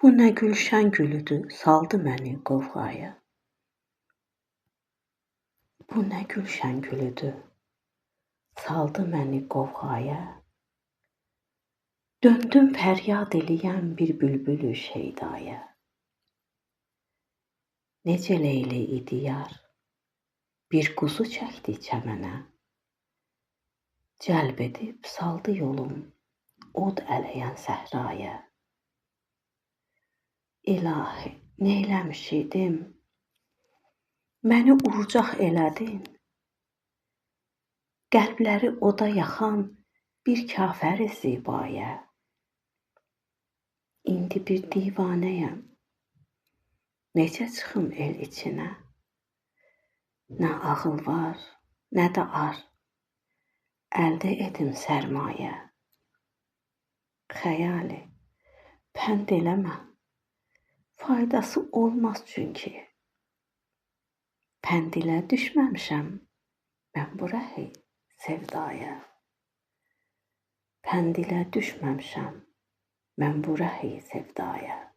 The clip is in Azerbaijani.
Bu nə gülşən gülüdür, saldı məni qovğaya. Bu nə gülşən gülüdür, saldı məni qovğaya. Döndüm fəryad eləyən bir bülbülü şeydaya. Necə leyli idi yar, bir quzu çəkdi çəmənə. Cəlb edib saldı yolum, od ələyən səhraya. İlahi, neyləmiş idim, məni urcaq elədin. Qəlbləri oda yaxan bir kafəri zibaya. İndi bir divanəyəm, necə çıxım el içinə? Nə ağıl var, nə də ar, əldə edim sərmayə. Xəyali, pənd eləmə, faydası olmaz çünki. Pənd ilə düşməmişəm mən bu rəhi sevdaya. Pənd ilə düşməmişəm mən bu rəhi sevdaya.